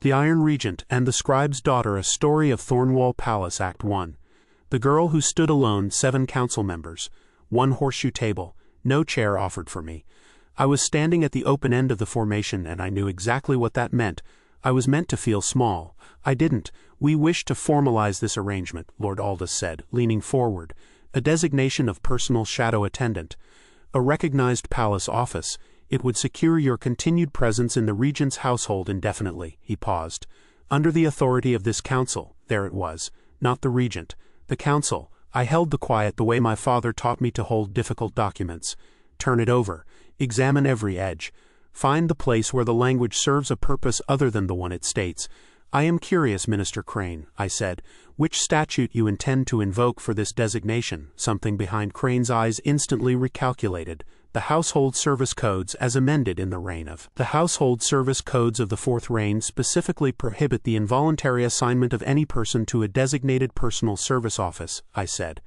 The Iron Regent and the Scribe's Daughter, A Story of Thornwall Palace, Act 1. The girl who stood alone, 7 council members, 1 horseshoe table, no chair offered for me. I was standing at the open end of the formation, and I knew exactly what that meant. I was meant to feel small. I didn't. We wish to formalize this arrangement, Lord Aldous said, leaning forward. A designation of personal shadow attendant. A recognized palace office. It would secure your continued presence in the regent's household indefinitely. He paused. Under the authority of this council. There it was. Not the regent. The council. I held the quiet the way my father taught me to hold difficult documents. Turn it over. Examine every edge. Find the place where the language serves a purpose other than the one it states. I am curious, Minister Crane, I said, which statute you intend to invoke for this designation. Something behind Crane's eyes instantly recalculated. The Household Service Codes as amended in the reign of. The Household Service Codes of the Fourth Reign specifically prohibit the involuntary assignment of any person to a designated personal service office, I said,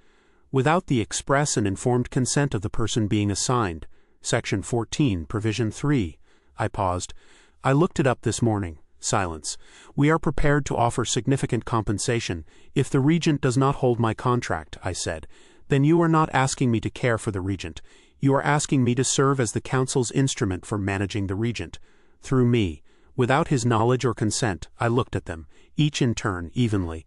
without the express and informed consent of the person being assigned. Section 14, Provision 3. I paused. I looked it up this morning. Silence. We are prepared to offer significant compensation if the regent does not hold my contract, I said. Then you are not asking me to care for the regent. You are asking me to serve as the council's instrument for managing the regent. Through me. Without his knowledge or consent, I looked at them, each in turn, evenly.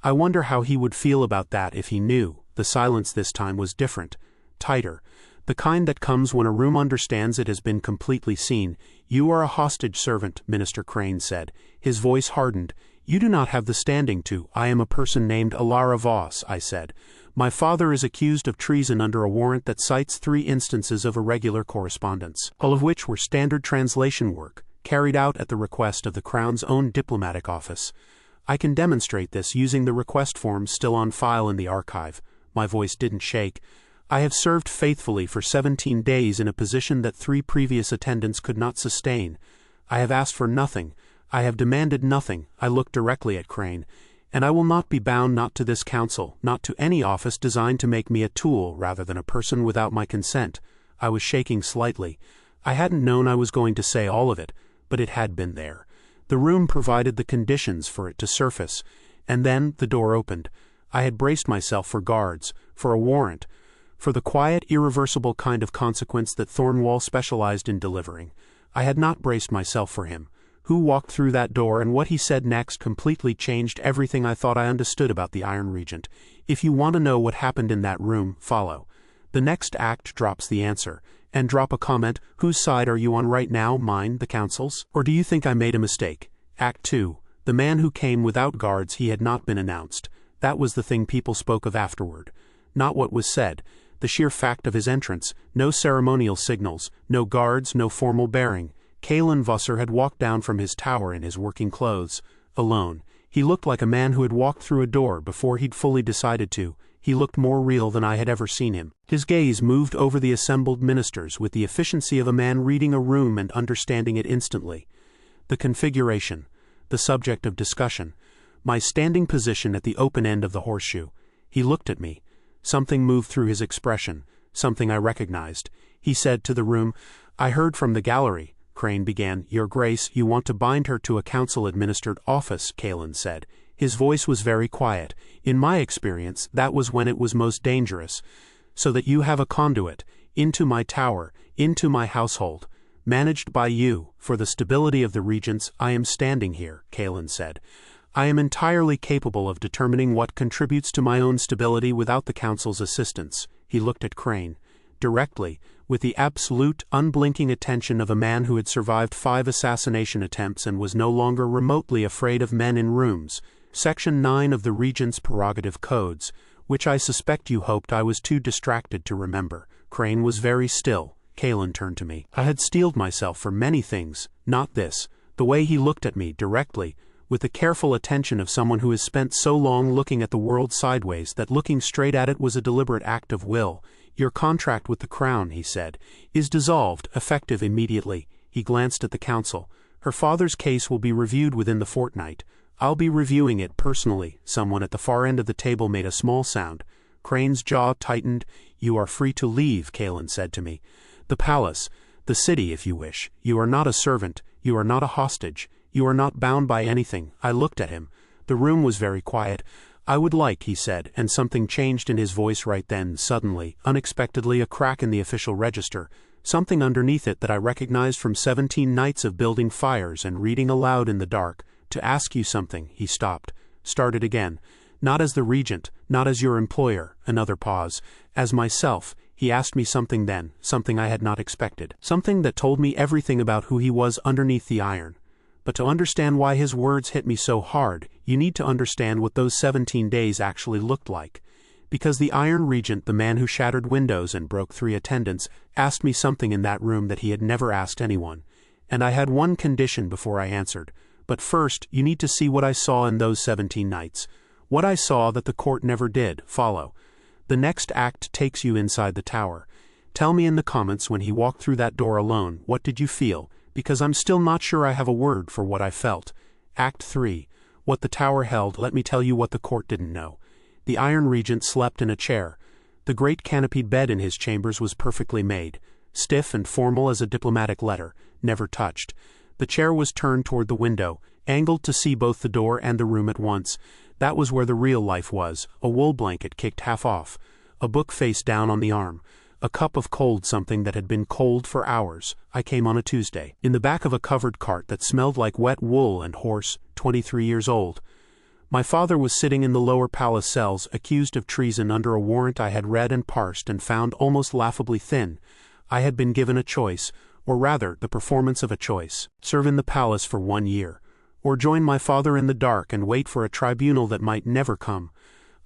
I wonder how he would feel about that if he knew. The silence this time was different. Tighter. The kind that comes when a room understands it has been completely seen. You are a hostage servant, Minister Crane said. His voice hardened. You do not have the standing to. I am a person named Alara Voss, I said. My father is accused of treason under a warrant that cites 3 instances of irregular correspondence, all of which were standard translation work, carried out at the request of the Crown's own diplomatic office. I can demonstrate this using the request forms still on file in the archive. My voice didn't shake. I have served faithfully for 17 days in a position that 3 previous attendants could not sustain. I have asked for nothing. I have demanded nothing. I looked directly at Crane. And I will not be bound not to this council, not to any office designed to make me a tool rather than a person without my consent. I was shaking slightly. I hadn't known I was going to say all of it, but it had been there. The room provided the conditions for it to surface. And then the door opened. I had braced myself for guards, for a warrant, for the quiet, irreversible kind of consequence that Thornwall specialized in delivering. I had not braced myself for him. Who walked through that door and what he said next completely changed everything I thought I understood about the Iron Regent. If you want to know what happened in that room, follow. The next act drops the answer, and drop a comment. Whose side are you on right now, mine, the council's? Or do you think I made a mistake? Act 2. The man who came without guards, he had not been announced. That was the thing people spoke of afterward. Not what was said. The sheer fact of his entrance. No ceremonial signals, no guards, no formal bearing. Kaelen Vosser had walked down from his tower in his working clothes, alone. He looked like a man who had walked through a door before he'd fully decided to. He looked more real than I had ever seen him. His gaze moved over the assembled ministers with the efficiency of a man reading a room and understanding it instantly. The configuration, the subject of discussion, my standing position at the open end of the horseshoe. He looked at me. Something moved through his expression, something I recognized. He said to the room, I heard from the gallery. Crane began. Your Grace, you want to bind her to a council-administered office, Kaelen said. His voice was very quiet. In my experience, that was when it was most dangerous. So that you have a conduit, into my tower, into my household, managed by you. For the stability of the regents, I am standing here, Kaelen said. I am entirely capable of determining what contributes to my own stability without the council's assistance. He looked at Crane. Directly, with the absolute, unblinking attention of a man who had survived 5 assassination attempts and was no longer remotely afraid of men in rooms. Section 9 of the Regent's Prerogative Codes, which I suspect you hoped I was too distracted to remember. Crane was very still. Kaelen turned to me. I had steeled myself for many things, not this. The way he looked at me, directly, with the careful attention of someone who has spent so long looking at the world sideways that looking straight at it was a deliberate act of will. Your contract with the Crown, he said, is dissolved, effective immediately. He glanced at the council. Her father's case will be reviewed within the fortnight. I'll be reviewing it personally. Someone at the far end of the table made a small sound. Crane's jaw tightened. You are free to leave, Kaelen said to me. The palace, the city if you wish. You are not a servant. You are not a hostage. You are not bound by anything. I looked at him. The room was very quiet. I would like, he said, and something changed in his voice right then, suddenly, unexpectedly, a crack in the official register, something underneath it that I recognized from 17 nights of building fires and reading aloud in the dark. To ask you something. He stopped. Started again. Not as the regent, not as your employer. Another pause. As myself. He asked me something then, something I had not expected. Something that told me everything about who he was underneath the iron. But to understand why his words hit me so hard, you need to understand what those 17 days actually looked like. Because the Iron Regent, the man who shattered windows and broke 3 attendants, asked me something in that room that he had never asked anyone. And I had one condition before I answered. But first, you need to see what I saw in those 17 nights. What I saw that the court never did follow. The next act takes you inside the tower. Tell me in the comments when he walked through that door alone, what did you feel? Because I'm still not sure I have a word for what I felt. Act 3. What the tower held. Let me tell you what the court didn't know. The Iron Regent slept in a chair. The great canopied bed in his chambers was perfectly made, stiff and formal as a diplomatic letter, never touched. The chair was turned toward the window, angled to see both the door and the room at once. That was where the real life was, a wool blanket kicked half off, a book face down on the arm, a cup of cold something that had been cold for hours. I came on a Tuesday, in the back of a covered cart that smelled like wet wool and horse, 23 years old. My father was sitting in the lower palace cells, accused of treason under a warrant I had read and parsed and found almost laughably thin. I had been given a choice, or rather, the performance of a choice. Serve in the palace for 1 year. Or join my father in the dark and wait for a tribunal that might never come.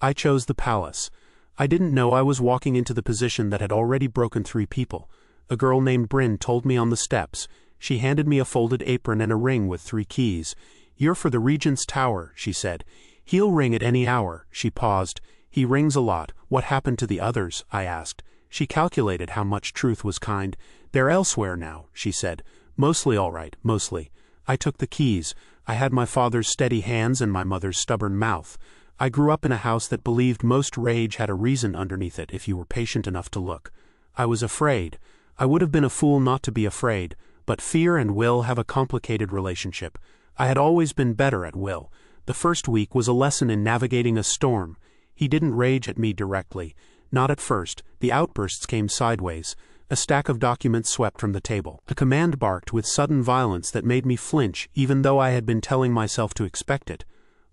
I chose the palace. I didn't know I was walking into the position that had already broken 3 people. A girl named Bryn told me on the steps. She handed me a folded apron and a ring with 3 keys. You're for the regent's tower, she said. He'll ring at any hour. She paused. He rings a lot. What happened to the others? I asked. She calculated how much truth was kind. They're elsewhere now, she said. Mostly all right, mostly. I took the keys. I had my father's steady hands and my mother's stubborn mouth. I grew up in a house that believed most rage had a reason underneath it if you were patient enough to look. I was afraid. I would have been a fool not to be afraid, but fear and will have a complicated relationship. I had always been better at will. The first week was a lesson in navigating a storm. He didn't rage at me directly. Not at first. The outbursts came sideways. A stack of documents swept from the table. A command barked with sudden violence that made me flinch, even though I had been telling myself to expect it.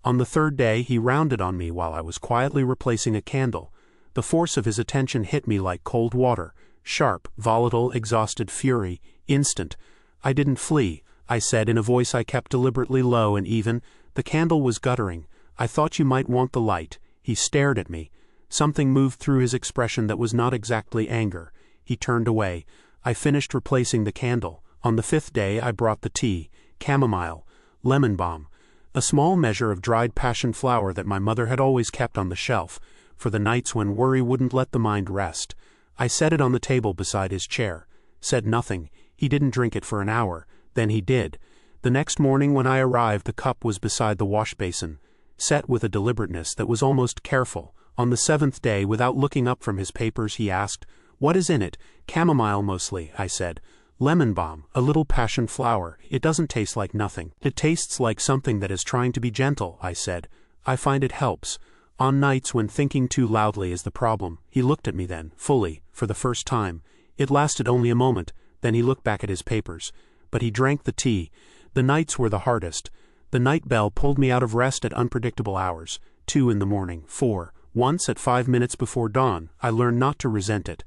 On the 3rd day, he rounded on me while I was quietly replacing a candle. The force of his attention hit me like cold water. Sharp, volatile, exhausted fury. Instant. I didn't flee, I said in a voice I kept deliberately low and even. The candle was guttering. I thought you might want the light. He stared at me. Something moved through his expression that was not exactly anger. He turned away. I finished replacing the candle. On the 5th day I brought the tea, chamomile, lemon balm, a small measure of dried passion flower that my mother had always kept on the shelf, for the nights when worry wouldn't let the mind rest. I set it on the table beside his chair. Said nothing. He didn't drink it for an hour. Then he did. The next morning when I arrived the cup was beside the wash basin, set with a deliberateness that was almost careful. On the 7th day, without looking up from his papers, he asked, "What is in it?" "Chamomile mostly," I said. "Lemon balm, a little passion flower. It doesn't taste like nothing. It tastes like something that is trying to be gentle," I said. "I find it helps. On nights when thinking too loudly is the problem." He looked at me then, fully, for the first time. It lasted only a moment, then he looked back at his papers. But he drank the tea. The nights were the hardest. The night bell pulled me out of rest at unpredictable hours. 2 in the morning, 4. Once at 5 minutes before dawn, I learned not to resent it.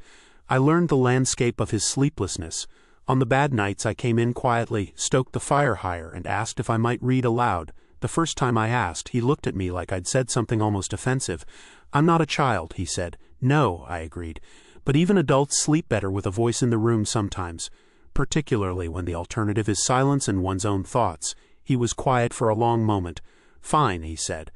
I learned the landscape of his sleeplessness. On the bad nights I came in quietly, stoked the fire higher, and asked if I might read aloud. The first time I asked, he looked at me like I'd said something almost offensive. "I'm not a child," he said. "No," I agreed. "But even adults sleep better with a voice in the room sometimes, particularly when the alternative is silence and one's own thoughts." He was quiet for a long moment. "Fine," he said.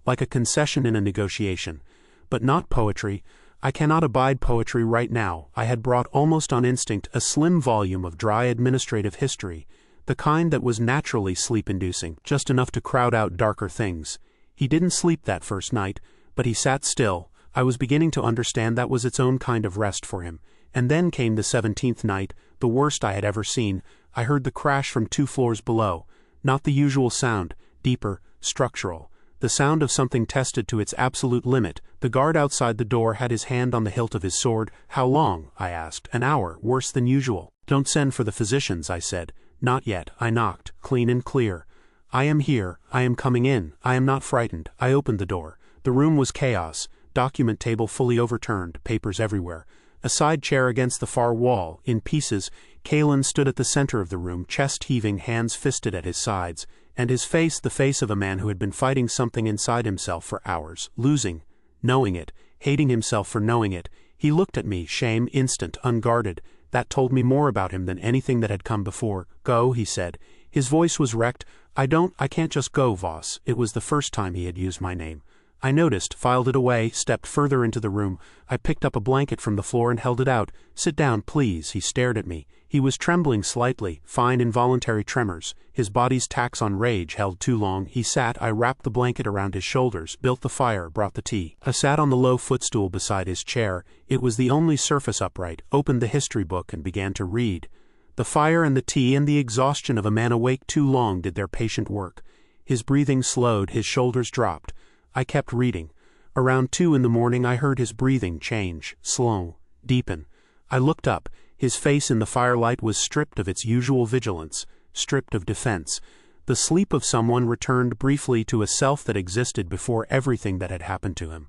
"Like a concession in a negotiation. But not poetry. I cannot abide poetry right now." I had brought almost on instinct a slim volume of dry administrative history, the kind that was naturally sleep-inducing, just enough to crowd out darker things. He didn't sleep that first night, but he sat still. I was beginning to understand that was its own kind of rest for him. And then came the 17th night, the worst I had ever seen. I heard the crash from 2 floors below. Not the usual sound, deeper, structural. The sound of something tested to its absolute limit. The guard outside the door had his hand on the hilt of his sword. "How long?" I asked. "An hour, worse than usual." "Don't send for the physicians," I said. "Not yet." I knocked, clean and clear. "I am here. I am coming in. I am not frightened." I opened the door. The room was chaos. Document table fully overturned, papers everywhere. A side chair against the far wall, in pieces. Kaelen stood at the center of the room, chest heaving, hands fisted at his sides, and his face the face of a man who had been fighting something inside himself for hours, losing, knowing it, hating himself for knowing it. He looked at me, shame, instant, unguarded. That told me more about him than anything that had come before. "Go," he said. His voice was wrecked. I can't just go, Voss." It was the first time he had used my name. I noticed, filed it away, stepped further into the room. I picked up a blanket from the floor and held it out. "Sit down, please." He stared at me. He was trembling slightly, fine involuntary tremors. His body's tax on rage held too long. He sat. I wrapped the blanket around his shoulders, built the fire, brought the tea. I sat on the low footstool beside his chair. It was the only surface upright, opened the history book and began to read. The fire and the tea and the exhaustion of a man awake too long did their patient work. His breathing slowed, his shoulders dropped. I kept reading. Around 2 in the morning I heard his breathing change, slow, deepen. I looked up. His face in the firelight was stripped of its usual vigilance, stripped of defense. The sleep of someone returned briefly to a self that existed before everything that had happened to him.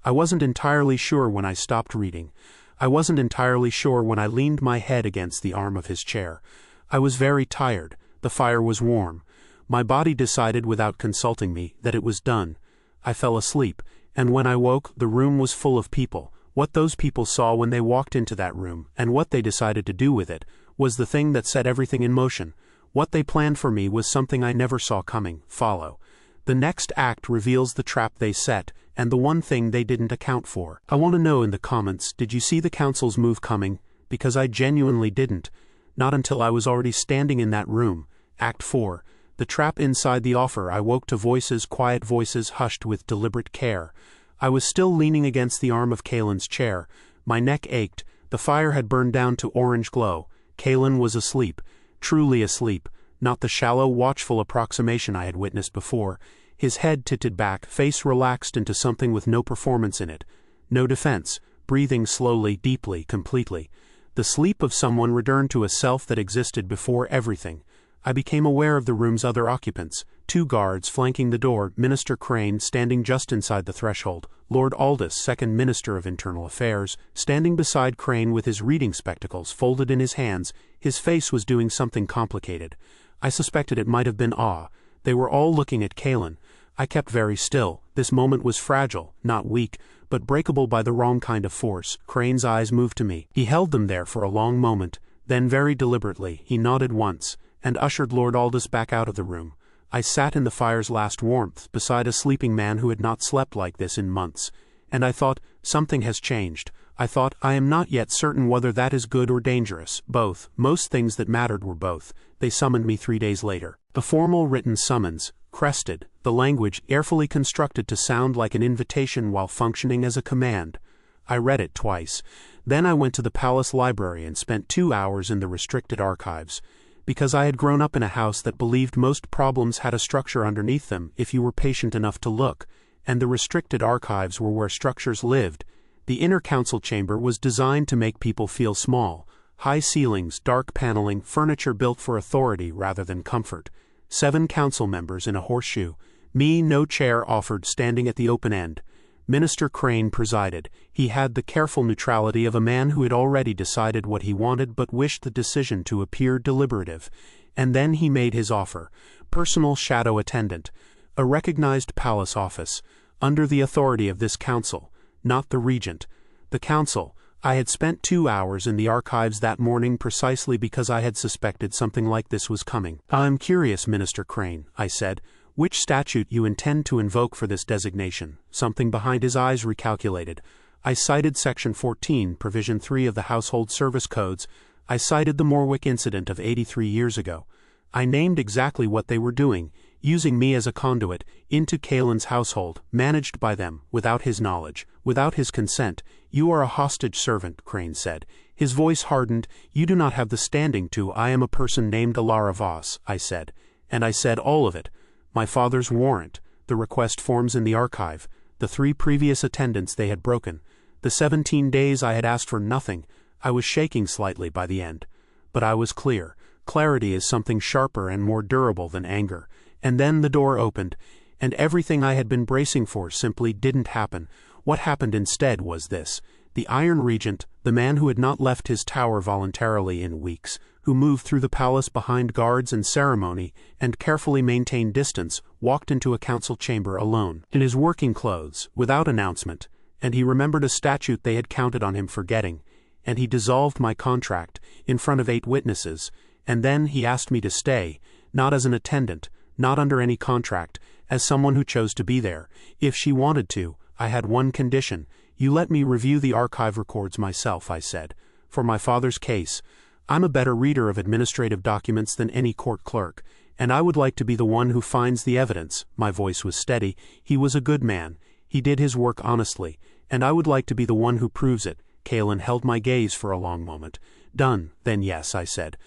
I wasn't entirely sure when I stopped reading. I wasn't entirely sure when I leaned my head against the arm of his chair. I was very tired. The fire was warm. My body decided without consulting me that it was done. I fell asleep, and when I woke, the room was full of people. What those people saw when they walked into that room, and what they decided to do with it, was the thing that set everything in motion. What they planned for me was something I never saw coming, follow. The next act reveals the trap they set, and the one thing they didn't account for. I want to know in the comments, did you see the council's move coming? Because I genuinely didn't. Not until I was already standing in that room. Act 4. The trap inside the offer. I woke to voices, quiet voices, hushed with deliberate care. I was still leaning against the arm of Kaelen's chair. My neck ached. The fire had burned down to orange glow. Kaelen was asleep. Truly asleep. Not the shallow, watchful approximation I had witnessed before. His head tilted back, face relaxed into something with no performance in it. No defense. Breathing slowly, deeply, completely. The sleep of someone returned to a self that existed before everything. I became aware of the room's other occupants. 2 guards flanking the door, Minister Crane standing just inside the threshold, Lord Aldous, second Minister of Internal Affairs, standing beside Crane with his reading spectacles folded in his hands. His face was doing something complicated. I suspected it might have been awe. They were all looking at Kaelen. I kept very still. This moment was fragile, not weak, but breakable by the wrong kind of force. Crane's eyes moved to me. He held them there for a long moment. Then very deliberately, he nodded once, and ushered Lord Aldous back out of the room. I sat in the fire's last warmth, beside a sleeping man who had not slept like this in months. And I thought, something has changed. I thought, I am not yet certain whether that is good or dangerous. Both. Most things that mattered were both. They summoned me 3 days later. A formal written summons, crested, the language carefully constructed to sound like an invitation while functioning as a command. I read it twice. Then I went to the palace library and spent 2 hours in the restricted archives. Because I had grown up in a house that believed most problems had a structure underneath them if you were patient enough to look, and the restricted archives were where structures lived. The inner council chamber was designed to make people feel small. High ceilings, dark paneling, furniture built for authority rather than comfort. 7 council members in a horseshoe. Me, no chair offered, standing at the open end. Minister Crane presided. He had the careful neutrality of a man who had already decided what he wanted but wished the decision to appear deliberative. And then he made his offer. Personal shadow attendant. A recognized palace office. Under the authority of this council. Not the regent. The council. I had spent 2 hours in the archives that morning precisely because I had suspected something like this was coming. I'm curious, Minister Crane, I said, which statute you intend to invoke for this designation. Something behind his eyes recalculated. I cited Section 14, Provision 3 of the Household Service Codes. I cited the Morwick incident of 83 years ago. I named exactly what they were doing, using me as a conduit, into Kaelen's household, managed by them, without his knowledge, without his consent. You are a hostage servant, Crane said. His voice hardened. You do not have the standing to. I am a person named Alara Voss, I said. And I said all of it. My father's warrant, the request forms in the archive, the 3 previous attendants they had broken, the 17 days I had asked for nothing. I was shaking slightly by the end. But I was clear. Clarity is something sharper and more durable than anger. And then the door opened, and everything I had been bracing for simply didn't happen. What happened instead was this. The Iron Regent, the man who had not left his tower voluntarily in weeks, who moved through the palace behind guards and ceremony, and carefully maintained distance, walked into a council chamber alone, in his working clothes, without announcement, and he remembered a statute they had counted on him forgetting, and he dissolved my contract, in front of 8 witnesses, and then he asked me to stay, not as an attendant, not under any contract, as someone who chose to be there. If she wanted to, I had one condition. You let me review the archive records myself, I said. For my father's case, I'm a better reader of administrative documents than any court clerk, and I would like to be the one who finds the evidence. My voice was steady. He was a good man. He did his work honestly, and I would like to be the one who proves it. Kaelen held my gaze for a long moment. Done, then yes, I said.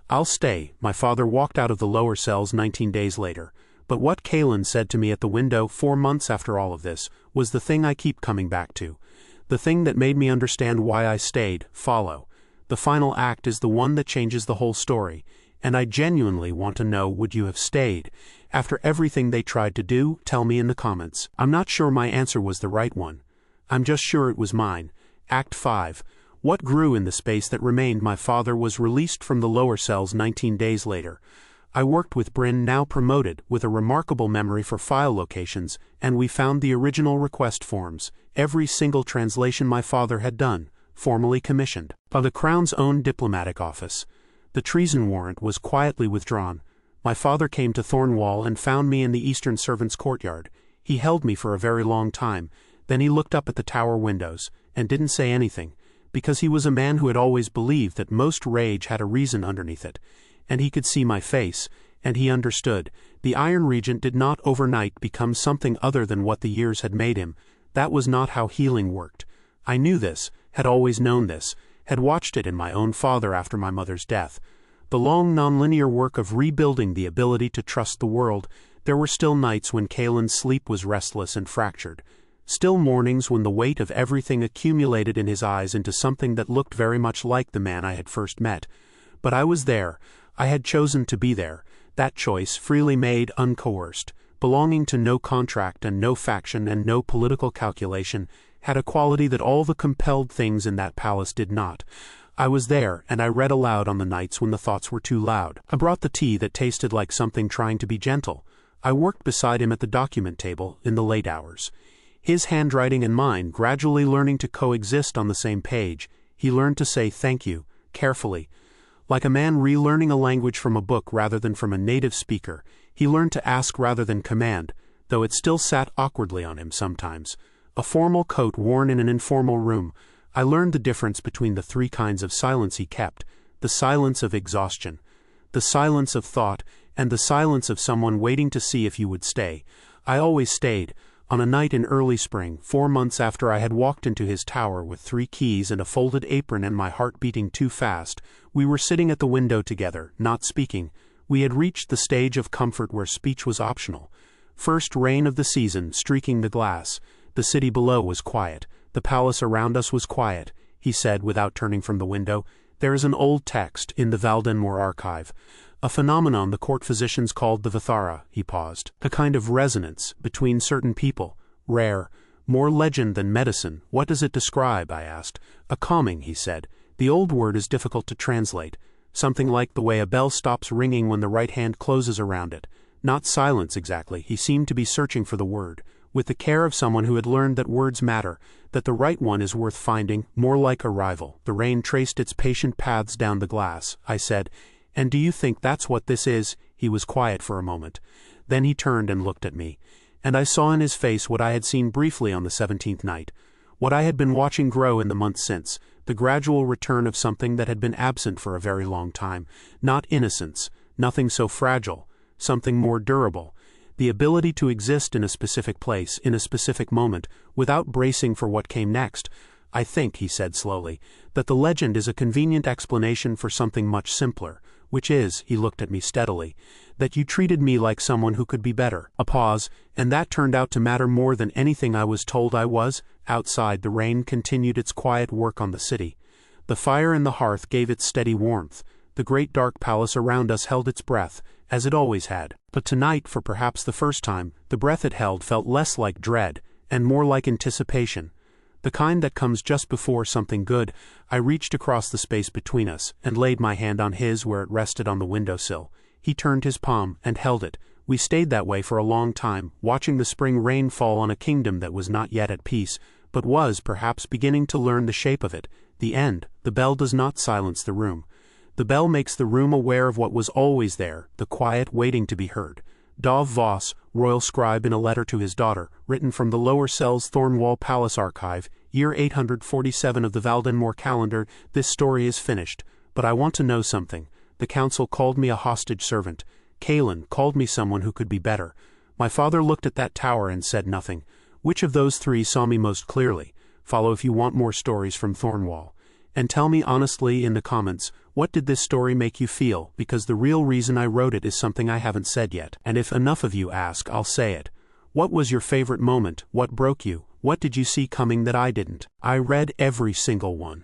I'll stay. My father walked out of the lower cells 19 days later. But what Kaelen said to me at the window 4 months after all of this was the thing I keep coming back to. The thing that made me understand why I stayed. Follow. The final act is the one that changes the whole story, and I genuinely want to know, would you have stayed? After everything they tried to do, tell me in the comments. I'm not sure my answer was the right one. I'm just sure it was mine. Act 5. What grew in the space that remained? My father was released from the lower cells 19 days later. I worked with Bryn, now promoted, with a remarkable memory for file locations, and we found the original request forms, every single translation my father had done, formally commissioned by the Crown's own diplomatic office. The treason warrant was quietly withdrawn. My father came to Thornwall and found me in the eastern servants' courtyard. He held me for a very long time. Then he looked up at the tower windows, and didn't say anything, because he was a man who had always believed that most rage had a reason underneath it. And he could see my face, and he understood. The Iron Regent did not overnight become something other than what the years had made him. That was not how healing worked. I knew this, had always known this, had watched it in my own father after my mother's death. The long nonlinear work of rebuilding the ability to trust the world. There were still nights when Kaelen's sleep was restless and fractured. Still mornings when the weight of everything accumulated in his eyes into something that looked very much like the man I had first met. But I was there. I had chosen to be there, that choice freely made, uncoerced, belonging to no contract and no faction and no political calculation, had a quality that all the compelled things in that palace did not. I was there, and I read aloud on the nights when the thoughts were too loud. I brought the tea that tasted like something trying to be gentle. I worked beside him at the document table in the late hours. His handwriting and mine gradually learning to coexist on the same page. He learned to say thank you, carefully. Like a man relearning a language from a book rather than from a native speaker, he learned to ask rather than command, though it still sat awkwardly on him sometimes. A formal coat worn in an informal room. I learned the difference between the 3 kinds of silence he kept: the silence of exhaustion, the silence of thought, and the silence of someone waiting to see if you would stay. I always stayed. On a night in early spring, 4 months after I had walked into his tower with 3 keys and a folded apron and my heart beating too fast, we were sitting at the window together, not speaking. We had reached the stage of comfort where speech was optional. First rain of the season, streaking the glass. The city below was quiet. The palace around us was quiet. He said without turning from the window, "There is an old text in the Valdenmoor archive. A phenomenon the court physicians called the Vithara." He paused. "A kind of resonance between certain people. Rare. More legend than medicine. What does it describe?" I asked. "A calming," he said. "The old word is difficult to translate. Something like the way a bell stops ringing when the right hand closes around it. Not silence exactly." He seemed to be searching for the word, with the care of someone who had learned that words matter, that the right one is worth finding, more like a rival. The rain traced its patient paths down the glass. I said, "And do you think that's what this is?" He was quiet for a moment. Then he turned and looked at me, and I saw in his face what I had seen briefly on the 17th night, what I had been watching grow in the months since, the gradual return of something that had been absent for a very long time. Not innocence, nothing so fragile, something more durable. The ability to exist in a specific place, in a specific moment, without bracing for what came next. "I think," he said slowly, "that the legend is a convenient explanation for something much simpler. which is," he looked at me steadily, "that you treated me like someone who could be better." A pause, "and that turned out to matter more than anything I was told I was." Outside, the rain continued its quiet work on the city. The fire in the hearth gave its steady warmth. The great dark palace around us held its breath, as it always had. But tonight, for perhaps the first time, the breath it held felt less like dread, and more like anticipation. The kind that comes just before something good. I reached across the space between us, and laid my hand on his where it rested on the windowsill. He turned his palm, and held it. We stayed that way for a long time, watching the spring rain fall on a kingdom that was not yet at peace, but was, perhaps, beginning to learn the shape of it. The end. The bell does not silence the room. The bell makes the room aware of what was always there, the quiet waiting to be heard. Dov Voss, royal scribe in a letter to his daughter, written from the lower cell's Thornwall Palace archive, year 847 of the Valdenmore calendar. This story is finished, but I want to know something. The council called me a hostage servant. Kaelen called me someone who could be better. My father looked at that tower and said nothing. Which of those three saw me most clearly? Follow if you want more stories from Thornwall. And tell me honestly in the comments, what did this story make you feel? Because the real reason I wrote it is something I haven't said yet. And if enough of you ask, I'll say it. What was your favorite moment? What broke you? What did you see coming that I didn't? I read every single one.